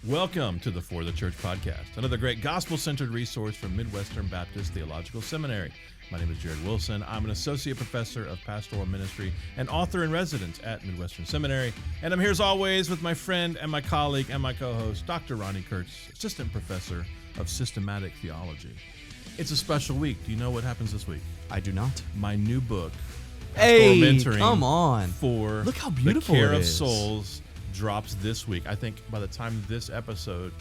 Welcome to the For the Church podcast, another great gospel-centered resource from Midwestern Baptist Theological Seminary. My name is Jared Wilson. I'm an associate professor of pastoral ministry and author in residence at Midwestern Seminary. And I'm here as always with my friend and my colleague and my co-host, Dr. Ronni Kurtz, assistant professor of systematic theology. It's a special week. Do you know what happens this week? I do not. My new book, Hey, Mentoring come on. for Look how beautiful the Care it of is. Souls, drops this week. I think by the time this episode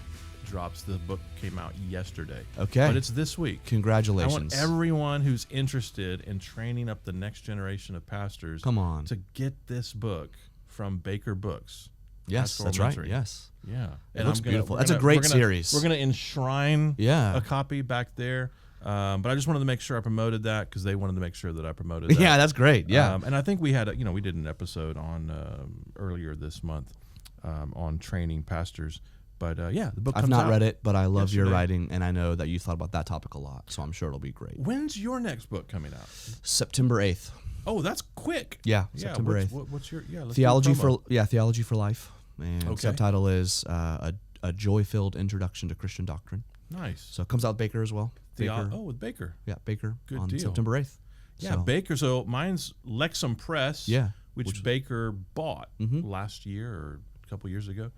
drops, the book came out yesterday. Okay. But it's this week. Congratulations. I want everyone who's interested in training up the next generation of pastors Come on. to get this book from Baker Books. Yes, Pastoral that's right. Mentoring. Yes. Yeah. It looks beautiful. That's a great series. We're going to enshrine Yeah. a copy back there. But I just wanted to make sure I promoted that because they wanted to make sure that I promoted that. Yeah, that's great. Yeah. And I think we had, we did an episode on earlier this month on training pastors. But the book comes I've not out read it, but I love your yesterday. writing, and I know that you thought about that topic a lot, so I'm sure it'll be great. When's your next book coming out? September 8th. Oh, that's quick. Yeah, September 8th. What's your let's Theology do a promo. Theology for Life. And Okay. subtitle is a joy-filled introduction to Christian doctrine. Nice. So it comes out with Baker as well. Baker. With Baker. Yeah, Baker Good on deal. September 8th. Yeah, So, Baker. So mine's Lexham Press. Yeah, which Baker bought Mhm. last year or a couple years ago.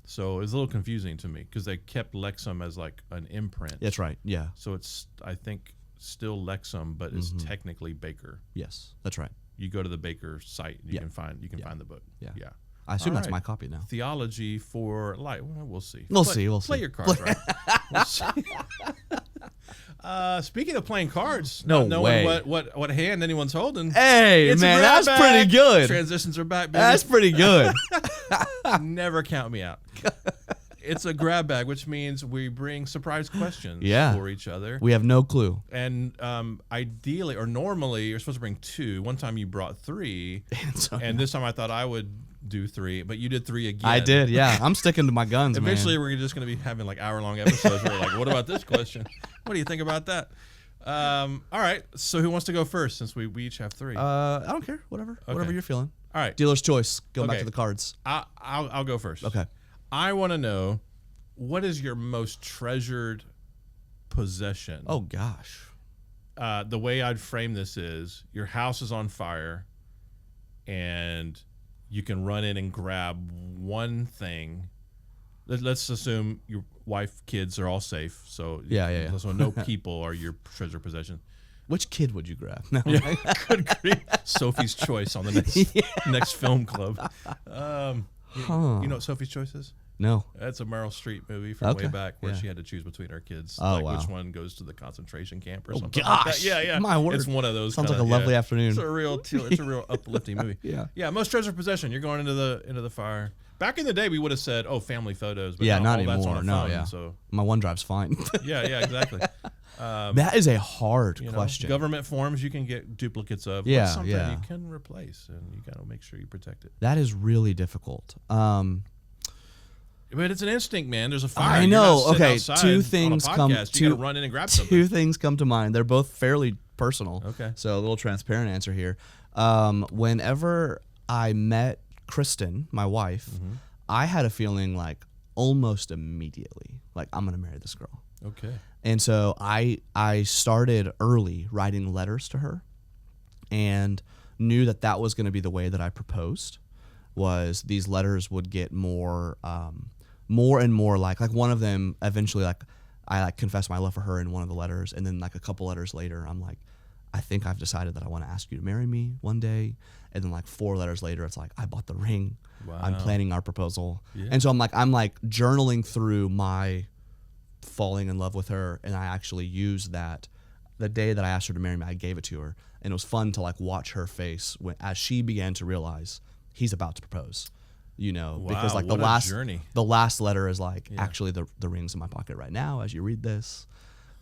So it was a little confusing to me because they kept Lexham as like an imprint. That's right. Yeah. So it's, I think, still Lexham, but it's technically Baker. Yes, that's right. You go to the Baker site, and you Yeah. can find the book. Yeah. Yeah. I assume All that's right. my copy now. Theology for life. Well, we'll see. We'll Play see. your cards right. We'll see. Speaking of playing cards, No not knowing way. what hand anyone's holding. Hey, it's a man, grab that's bag. pretty good. Transitions are back, baby. That's pretty good. Never count me out. It's a grab bag, which means we bring surprise questions Yeah. for each other. We have no clue. And ideally, or normally, you're supposed to bring two. One time you brought three, and this time I thought I would do three, but you did three again. I did, yeah. I'm sticking to my guns, Eventually, man. we're just going to be having like hour-long episodes where we're like, what about this question? What do you think about that? All right, so who wants to go first since we each have three? I don't care. Whatever you're feeling. All right, Dealer's choice. Going back Okay. to the cards. I'll go first. Okay. I want to know, what is your most treasured possession? Oh, gosh. The way I'd frame this is your house is on fire and you can run in and grab one thing. Let's assume your wife, kids are all safe. So Yeah. So no people are your treasured possession. Which kid would you grab? No. Good grief. Sophie's Choice on the next film club. You know what Sophie's Choice is? No. That's a Meryl Streep movie from way Okay, back where yeah. she had to choose between her kids, Oh, like wow. which one goes to the concentration camp or Oh, something. Like gosh. that. Yeah. My word. It's one of those. Sounds kinda, like a lovely afternoon. It's a real uplifting movie. Yeah. Most treasured possession. You're going into the fire. Back in the day, we would have said, "Oh, family photos," but Yeah, now not all that's on anymore. a No, phone, yeah. So My OneDrive's fine. yeah, exactly. That is a hard You know, question. government forms you can get duplicates of. Yeah, but something yeah. you can replace, and you got to make sure you protect it. That is really difficult. But it's an instinct, man. There's a fire. I You're know. not sitting Okay, outside two on a things podcast. come. You got to run in and grab something. Two things come to mind. They're both fairly personal. Okay. So a little transparent answer here. Whenever I met Kristen, my wife, I had a feeling like almost immediately, like I'm gonna marry this girl. Okay. And so I started early writing letters to her, and knew that was going to be the way that I proposed. Was these letters would get more and more like one of them eventually I confessed my love for her in one of the letters, and then like a couple letters later I'm like, I think I've decided that I want to ask you to marry me one day, and then like 4 letters later it's like, I bought the ring. Wow. I'm planning our proposal. Yeah. And so I'm like journaling through my falling in love with her, and I actually used that. The day that I asked her to marry me, I gave it to her, and it was fun to like watch her face as she began to realize he's about to propose. Because like what a journey. the last letter is like, actually the ring's in my pocket right now as you read this.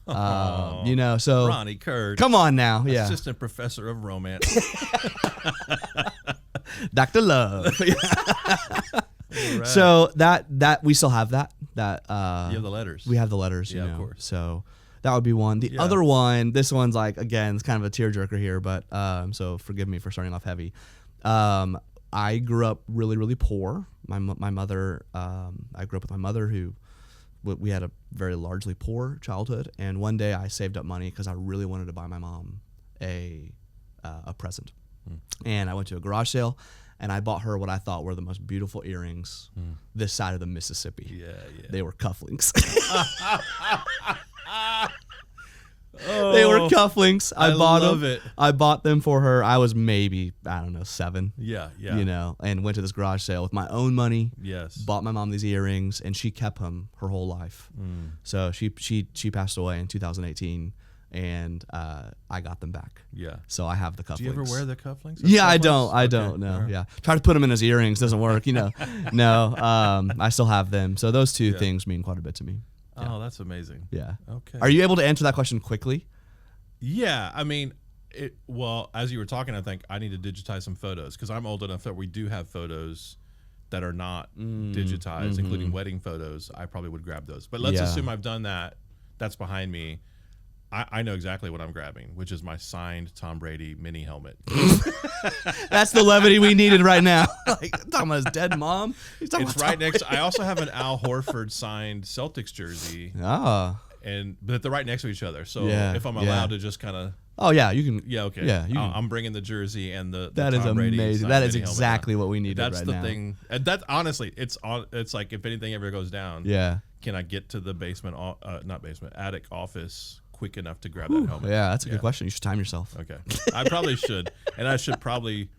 So Ronni Kurtz, come on now, yeah, assistant professor of romance. Dr. Love. Right. So that we still have that You have the letters. we have the letters, Yeah, of course. So that would be one. The other one, this one's like, again, it's kind of a tearjerker here, but so forgive me for starting off heavy. I grew up really, really poor. My mother, I grew up with my mother who, we had a very largely poor childhood. And one day I saved up money because I really wanted to buy my mom a present. And I went to a garage sale and I bought her what I thought were the most beautiful earrings this side of the Mississippi. Yeah. They were cufflinks. They were cufflinks. I bought love them. it. I bought them for her. I was maybe, I don't know, 7. Yeah. You know, and went to this garage sale with my own money. Yes. Bought my mom these earrings, and she kept them her whole life. So she passed away in 2018, and I got them back. Yeah. So I have the cufflinks. Do you ever wear the cufflinks? Yeah, I Cufflinks? don't. I Okay. don't. No. All right. Yeah. Try to put them in as earrings. Doesn't work. You know. No. I still have them. So those two things mean quite a bit to me. Oh, that's amazing. Yeah. Okay. Are you able to answer that question quickly? Yeah, I mean, well, as you were talking, I think I need to digitize some photos because I'm old enough that we do have photos that are not digitized, including wedding photos. I probably would grab those. But let's assume I've done that. That's behind me. I know exactly what I'm grabbing, which is my signed Tom Brady mini helmet. That's the levity we needed right now. Like, talking about his dead mom. He's talking It's about right next. I also have an Al Horford signed Celtics jersey, but they're right next to each other. So if I'm allowed to just kind of. Oh yeah, you can. Yeah, okay. Yeah, I'm bringing the jersey and the That is Tom Brady amazing. signed That is mini helmet exactly on. what we needed That's right the now. thing. And that's honestly, it's like if anything ever goes down, can I get to the basement, attic office quick enough to grab that helmet? Yeah, that's a good question. You should time yourself. Okay, I probably should, and I should probably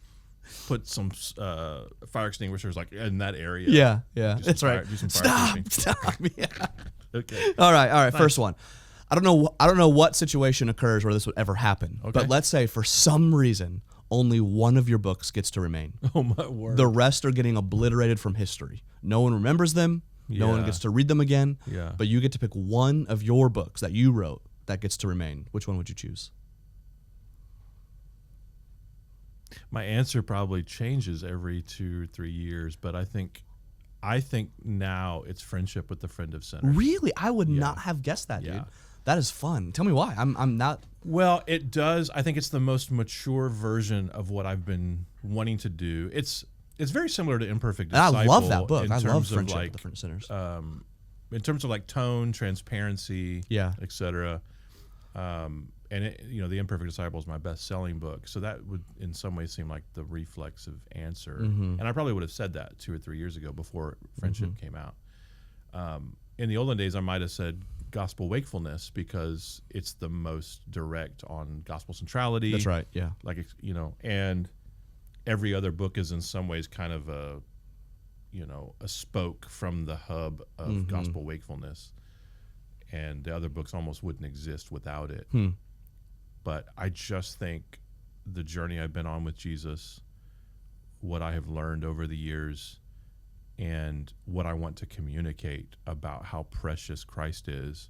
put some fire extinguishers like in that area. Yeah, that's right. Do some fire fishing. Stop. Yeah. Okay. All right. Nice. First one. I don't know what situation occurs where this would ever happen. Okay. But let's say for some reason only one of your books gets to remain. Oh my word. The rest are getting obliterated from history. No one remembers them. No one gets to read them again. Yeah. But you get to pick one of your books that you wrote that gets to remain. Which one would you choose? My answer probably changes every 2 or 3 years, but I think now it's Friendship with the Friend of Sinners. Really? I would not have guessed that, dude. That is fun. Tell me why. I'm not. Well, it does. I think it's the most mature version of what I've been wanting to do. It's very similar to Imperfect Disciple. I love that book. In I terms love of Friendship like, with the Friend of Sinners. In terms of like tone, transparency, etc. And The Imperfect Disciple is my best-selling book, so that would in some ways seem like the reflexive answer. And I probably would have said that 2 or 3 years ago before Friendship came out. In the olden days, I might have said Gospel Wakefulness because it's the most direct on gospel centrality. That's right. Yeah. Like and every other book is in some ways kind of a spoke from the hub of gospel wakefulness, and the other books almost wouldn't exist without it. But I just think the journey I've been on with Jesus, what I have learned over the years, and what I want to communicate about how precious Christ is,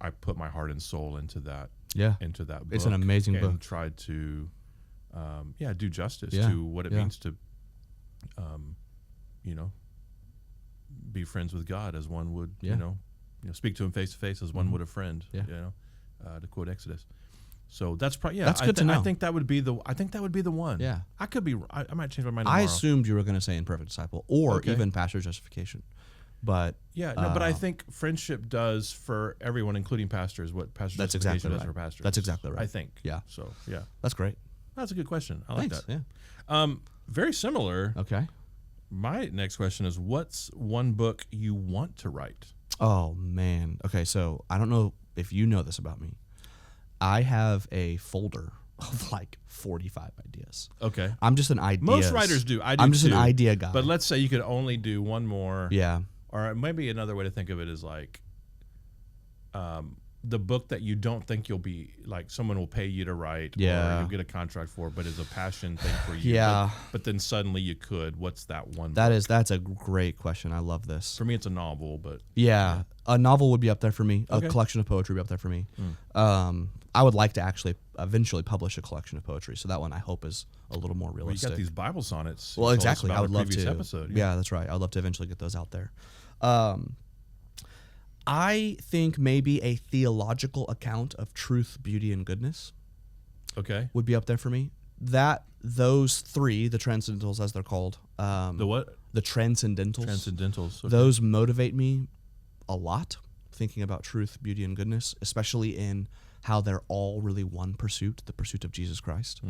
I put my heart and soul into that. Yeah. Into that book. It's an amazing book. And tried to, do justice to what it means to, be friends with God as one would, speak to him face to face as one would a friend. To quote Exodus. So that's probably That's good to know. I think that would be the one. Yeah. I could be. I might change my mind tomorrow. I assumed you were going to say Imperfect Disciple or even Pastor Justification, but but I think Friendship does for everyone, including pastors, what Pastor that's Justification exactly does right. for pastors. That's exactly right. I think. Yeah. So that's great. That's a good question. I like Thanks. that. Yeah. Very similar. Okay. My next question is, what's one book you want to write? Oh man. Okay, so I don't know if you know this about me. I have a folder of like 45 ideas. Okay. I'm just an idea. Most writers do. I do I'm just too. an idea guy. But let's say you could only do one more. Yeah. Or maybe another way to think of it is like the book that you don't think you'll be, like someone will pay you to write or you'll get a contract for, but is a passion thing for you. Yeah. But then suddenly you could. What's that one book? That's a great question. I love this. For me, it's a novel, but. Yeah. A novel would be up there for me. Okay. A collection of poetry would be up there for me. I would like to actually eventually publish a collection of poetry. So that one I hope is a little more Well, realistic. you got these Bible sonnets. Well, exactly. I would love to. Episode. Yeah, that's right. I'd love to eventually get those out there. I think maybe a theological account of truth, beauty, and goodness Okay. would be up there for me. those three, the transcendentals as they're called, The what? the transcendentals, Transcendentals. Okay. those motivate me a lot, thinking about truth, beauty, and goodness, especially in how they're all really one pursuit, the pursuit of Jesus Christ.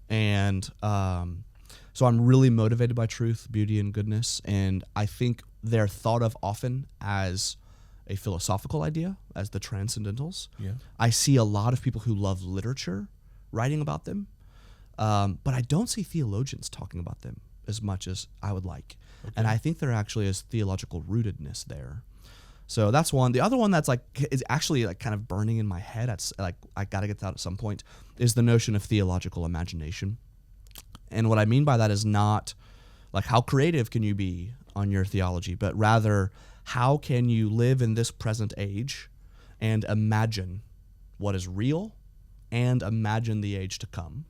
And so I'm really motivated by truth, beauty, and goodness, and I think they're thought of often as a philosophical idea, as the transcendentals. Yeah. I see a lot of people who love literature writing about them, but I don't see theologians talking about them as much as I would like. Okay. And I think there actually is theological rootedness there. So that's one. The other one that's like is actually like kind of burning in my head. That's like I got to get that out at some point. Is the notion of theological imagination, and what I mean by that is not like how creative can you be on your theology, but rather how can you live in this present age and imagine what is real and imagine the age to come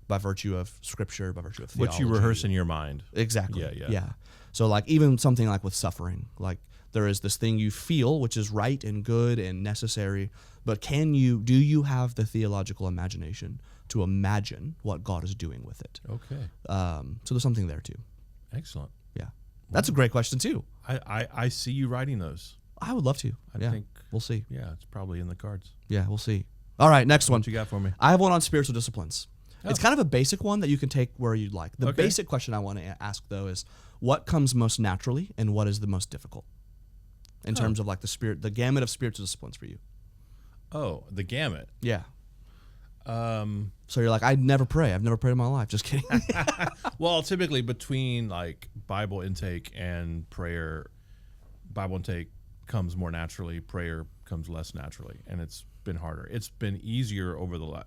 by virtue of Scripture, by virtue of theology. What you rehearse in your mind. Exactly. Yeah. So like even something like with suffering, like there is this thing you feel which is right and good and necessary, but do you have the theological imagination to imagine what God is doing with it? Okay. So there's something there too. Excellent. Yeah. That's a great question too. I see you writing those. I would love to. I yeah. think We'll see. Yeah, it's probably in the cards. Yeah, we'll see. All right, next one. What you got for me? I have one on spiritual disciplines. Oh. It's kind of a basic one that you can take where you'd like. The Okay. basic question I want to ask, though, is what comes most naturally and what is the most difficult in terms of like the gamut of spiritual disciplines for you? Oh, the gamut. Yeah. So you're like, I never pray. I've never prayed in my life. Just kidding. Well, typically between like Bible intake and prayer, Bible intake comes more naturally, prayer comes less naturally, and it's been harder. It's been easier over the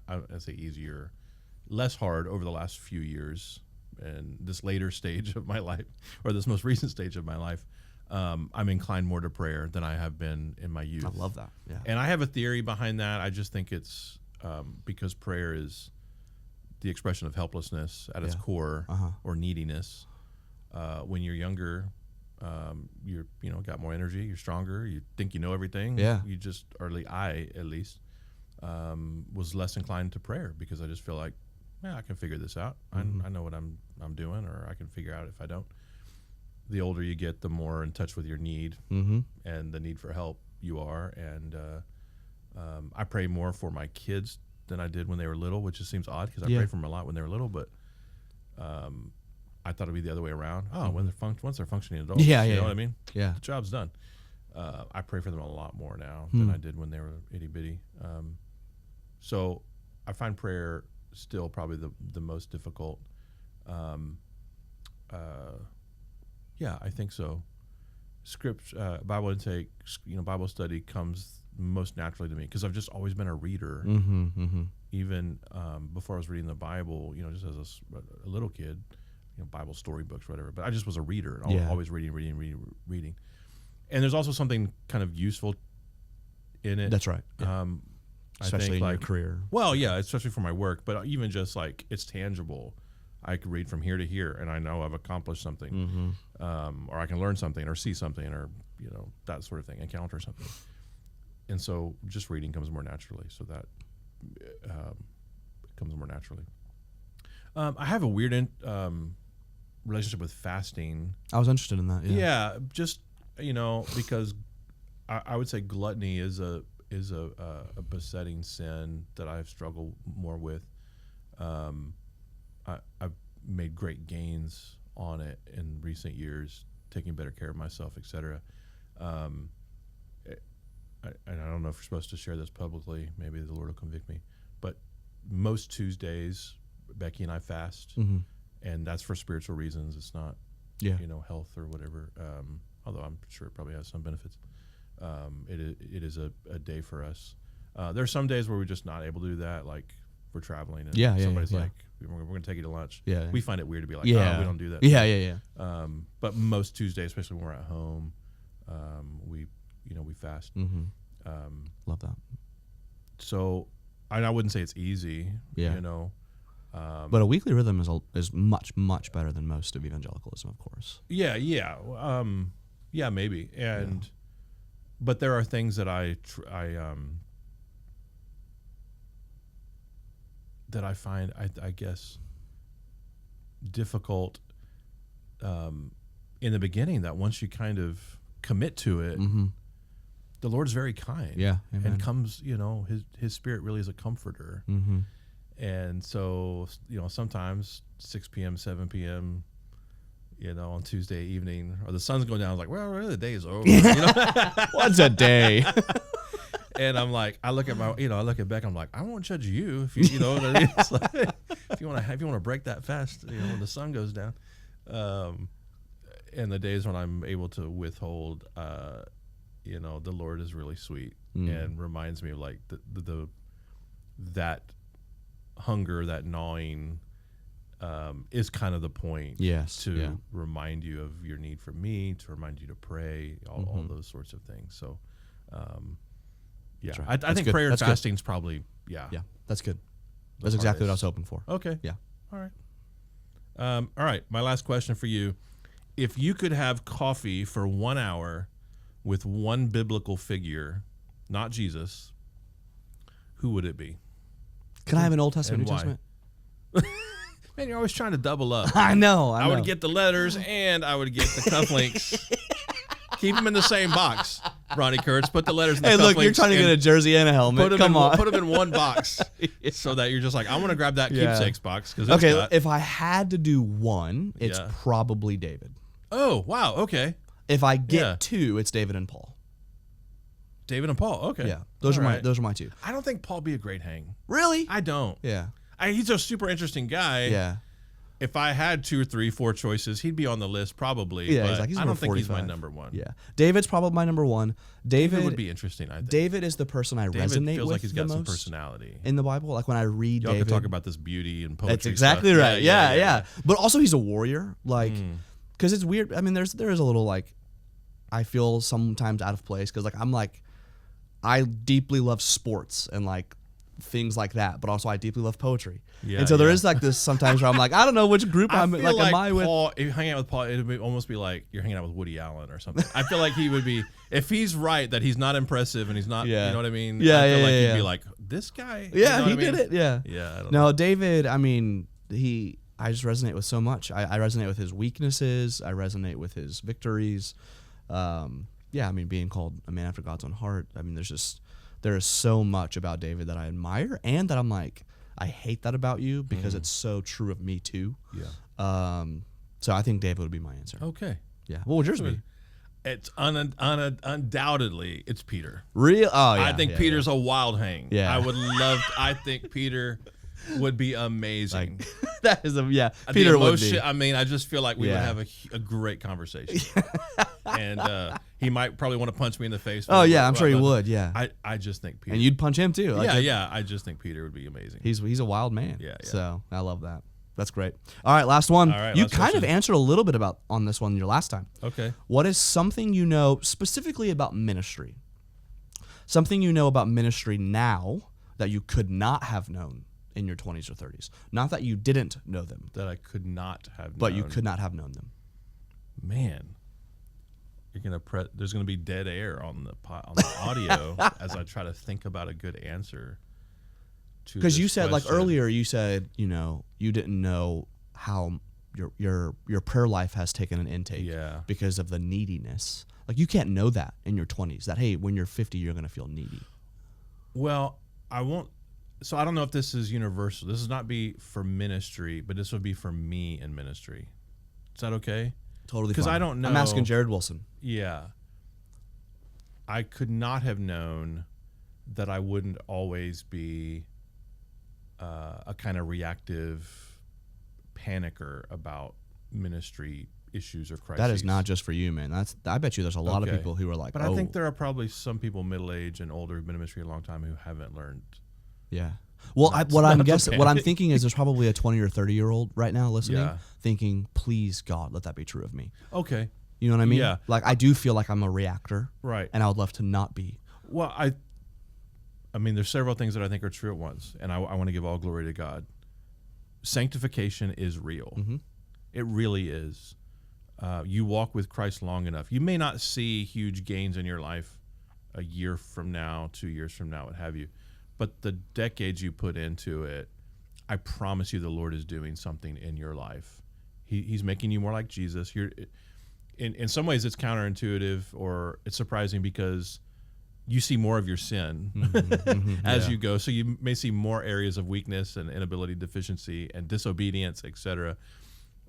less hard over the last few years, and this later stage of my life, or this most recent stage of my life, I'm inclined more to prayer than I have been in my youth. I love that. Yeah. And I have a theory behind that. I just think it's because prayer is the expression of helplessness at its core, or neediness. When you're younger, you're got more energy, you're stronger, you think you know everything. Yeah. You just, or I at least, was less inclined to prayer because I just feel like, I can figure this out. I know what I'm doing, or I can figure out if I don't. The older you get, the more in touch with your need and the need for help you are. And I pray more for my kids than I did when they were little, which just seems odd because I prayed for them a lot when they were little, but I thought it'd be the other way around. Oh, when once they're functioning adults, you know what I mean? Yeah. The job's done. I pray for them a lot more now than I did when they were itty bitty. So I find prayer still probably the most difficult. Yeah, I think so. Bible intake, Bible study comes most naturally to me because I've just always been a reader. Even before I was reading the Bible, just as a little kid, Bible storybooks, whatever. But I just was a reader, always reading. And there's also something kind of useful in it. That's right. Yeah. Especially in your career. Well, yeah, especially for my work, but even just like it's tangible. I could read from here to here, and I know I've accomplished something, or I can learn something, or see something, or that sort of thing, encounter something. And so, just reading comes more naturally. So that comes more naturally. I have a weird relationship with fasting. I was interested in that. Yeah, just because I would say gluttony is a besetting sin that I've struggled more with. I've made great gains on it in recent years, taking better care of myself, etc. And I don't know if you're supposed to share this publicly. Maybe the Lord will convict me. But most Tuesdays, Becky and I fast, and that's for spiritual reasons. It's not, health or whatever. Although I'm sure it probably has some benefits. It is a day for us. There's some days where we're just not able to do that, like we're traveling and somebody's like, we're going to take you to lunch. Yeah. We find it weird to be like, oh, we don't do that. Yeah. But most Tuesdays, especially when we're at home, we fast. Love that. So I wouldn't say it's easy, but a weekly rhythm is much, much better than most of evangelicalism, of course. Yeah, maybe. But there are things that that I find, I guess, difficult in the beginning, that once you kind of commit to it, the Lord's very kind. Yeah, amen. And comes, his Spirit really is a comforter. And so, sometimes 6 p.m., 7 p.m., on Tuesday evening, or the sun's going down, I was like, well, really, the day is over. What's a day? And I'm like, I look at Beck, I'm like, I won't judge you if you know what I mean? It's like, if you want to break that fast, when the sun goes down. And the days when I'm able to withhold, the Lord is really sweet and reminds me of like that hunger, that gnawing, is kind of the point. Yes, to remind you of your need for me, to remind you to pray, all those sorts of things. So, right. I think good. prayer and That's fasting is probably Yeah, that's good. That's exactly what I was hoping for. Okay. Yeah. All right. All right. My last question for you: if you could have coffee for 1 hour with one biblical figure, not Jesus, who would it be? Can I have an Old Testament, And New why? Testament? Man, you're always trying to double up. I know. I would get the letters and I would get the cufflinks. Keep them in the same box, Ronni Kurtz. Put the letters in the cufflinks. Hey, look, you're trying to get a jersey and a helmet. Come on. Put them in one box so that you're just like, I want to grab that keepsakes box. Okay, if I had to do one, it's Yeah. probably David. Oh, wow. Okay. If I get two, it's David and Paul. David and Paul. Okay. Yeah, those All are right. my two. I don't think Paul be a great hang. Really? I don't. Yeah. He's a super interesting guy. Yeah. If I had 2 or 3, 4 choices, he'd be on the list probably. Yeah, but he's I don't think he's my 45. number one. Yeah. David's probably my number one. David would be interesting, I think. David is the person I David resonate feels with like he's the got some most personality. in the Bible. Like when I read Y'all David. could talk about this beauty and poetry. That's exactly stuff. right. Yeah. But also he's a warrior. Like, because it's weird. I mean, there is a little like, I feel sometimes out of place because I deeply love sports and like things like that, but also I deeply love poetry. Yeah, and so there is like this sometimes where I'm like, I don't know which group I'm feel like am I with? Paul, if you hang out with Paul, it would almost be like you're hanging out with Woody Allen or something. I feel like he would be, if he's right that he's not impressive and he's not, you know what I mean? Yeah, I feel like yeah. he'd be like, this guy. Yeah, you know he what I mean? did it. Yeah. Yeah, I don't No, know. David, I mean, I just resonate with so much. I resonate with his weaknesses. I resonate with his victories. I mean, being called a man after God's own heart. I mean, there is so much about David that I admire and that I'm like, I hate that about you because it's so true of me too. Yeah. So I think David would be my answer. Okay. Yeah. What would yours be? It's undoubtedly it's Peter. Real? Oh, yeah. I think Peter's a wild hang. Yeah. I think Peter would be amazing. That is Peter would be. I mean, I just feel like we would Yeah. have a great conversation. And he might probably want to punch me in the face. Oh, yeah, I'm sure he would, yeah. I just think Peter. And you'd punch him too. Like, I just think Peter would be amazing. He's a wild man. Yeah. So I love that. That's great. All right, last one. All right, you last kind question. of answered a little bit about on this one your last time. Okay. What is something you know specifically about ministry? Something you know about ministry now that you could not have known in your 20s or 30s. Not that you didn't know them, That I could not have but known. you could not have known them. Man. There's gonna be dead air on the audio as I try to think about a good answer. Because you said question. like earlier, you said you didn't know how your prayer life has taken an intake because of the neediness. Like you can't know that in your 20s. That hey, when you're 50, you're gonna feel needy. Well, I won't. So I don't know if this is universal. This is not be for ministry, but this would be for me in ministry. Is that okay? Totally. Because fine. I don't know. I'm asking Jared Wilson. Yeah. I could not have known that I wouldn't always be a kind of reactive panicker about ministry issues or crises. That is not just for you, man. I bet you there's a lot of people who are like, but I think there are probably some people middle-aged and older who've been in ministry a long time who haven't learned. Yeah. Well, what I'm thinking is there's probably a 20 or 30-year-old right now listening thinking, please, God, let that be true of me. Okay. You know what I mean? Yeah. Like I do feel like I'm a reactor. Right. And I would love to not be. Well, I mean, there's several things that I think are true at once, and I want to give all glory to God. Sanctification is real. Mm-hmm. It really is. You walk with Christ long enough. You may not see huge gains in your life a year from now, 2 years from now, what have you, but the decades you put into it, I promise you the Lord is doing something in your life. He's making you more like Jesus. You're in some ways it's counterintuitive, or it's surprising because you see more of your sin as you go. So you may see more areas of weakness and inability, deficiency, and disobedience, etc.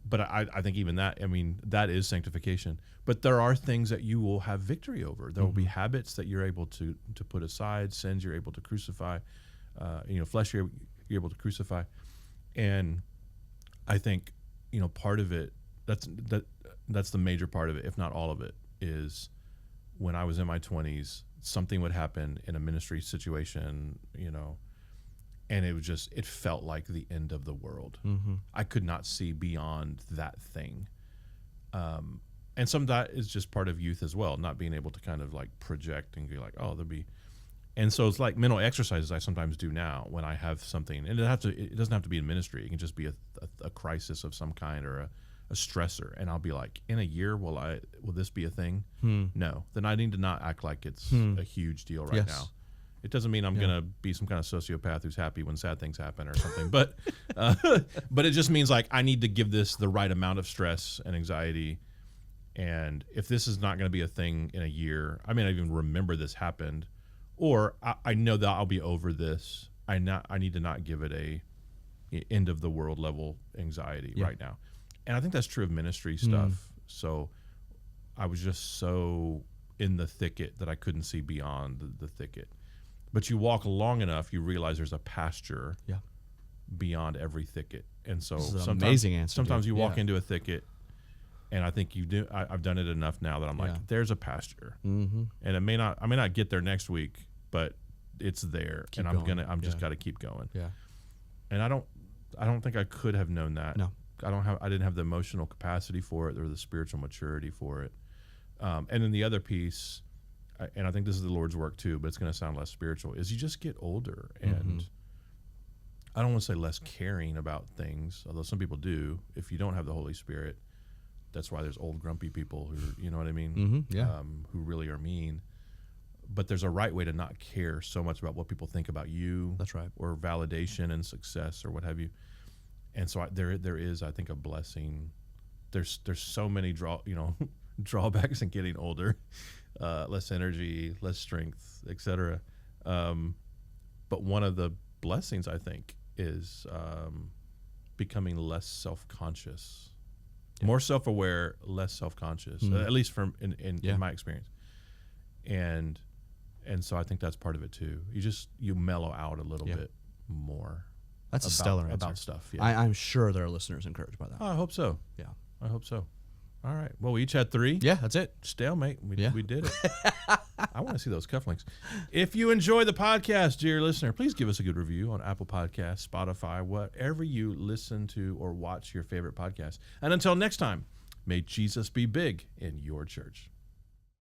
But I think even that, I mean, that is sanctification. But there are things that you will have victory over. There will be habits that you're able to put aside, sins you're able to crucify, flesh you're able to crucify. And I think, part of it, that's the major part of it, if not all of it, is when I was in my 20s, something would happen in a ministry situation, and it felt like the end of the world. I could not see beyond that thing. And some of that is just part of youth as well, not being able to kind of like project and be like, oh, there'll be. And so it's like mental exercises I sometimes do now when I have something, and it doesn't have to be in ministry. It can just be a crisis of some kind, or a stressor. And I'll be like, in a year, will this be a thing? No. Then I need to not act like it's a huge deal right now. It doesn't mean I'm going to be some kind of sociopath who's happy when sad things happen or something. But it just means like I need to give this the right amount of stress and anxiety. And if this is not going to be a thing in a year, I may not even remember this happened, or I know that I'll be over this. I need to not give it a end of the world level anxiety right now. And I think that's true of ministry stuff. So I was just so in the thicket that I couldn't see beyond the thicket. But you walk long enough, you realize there's a pasture beyond every thicket. And so sometimes you walk into a thicket, and I think you do. I've done it enough now that I'm like, there's a pasture, and I may not get there next week, but it's there, and I'm just got to keep going. Yeah. And I don't think I could have known that. No. I didn't have the emotional capacity for it or the spiritual maturity for it. And then the other piece, and I think this is the Lord's work too, but it's going to sound less spiritual, is you just get older, and I don't want to say less caring about things, although some people do. If you don't have the Holy Spirit, that's why there's old grumpy people who, you know what I mean? Who really are mean. But there's a right way to not care so much about what people think about you. That's right. Or validation and success or what have you. And so there is, I think, a blessing. There's so many drawbacks in getting older, less energy, less strength, etc. But one of the blessings, I think, is becoming less self-conscious, more self-aware, less self-conscious. At least in my experience. And so I think that's part of it too. You mellow out a little bit more. That's a stellar answer. About stuff. Yeah. I'm sure there are listeners encouraged by that. Oh, I hope so. Yeah. I hope so. All right. Well, we each had 3. Yeah, that's it. Stalemate. We did it. I want to see those cufflinks. If you enjoy the podcast, dear listener, please give us a good review on Apple Podcasts, Spotify, whatever you listen to or watch your favorite podcast. And until next time, may Jesus be big in your church.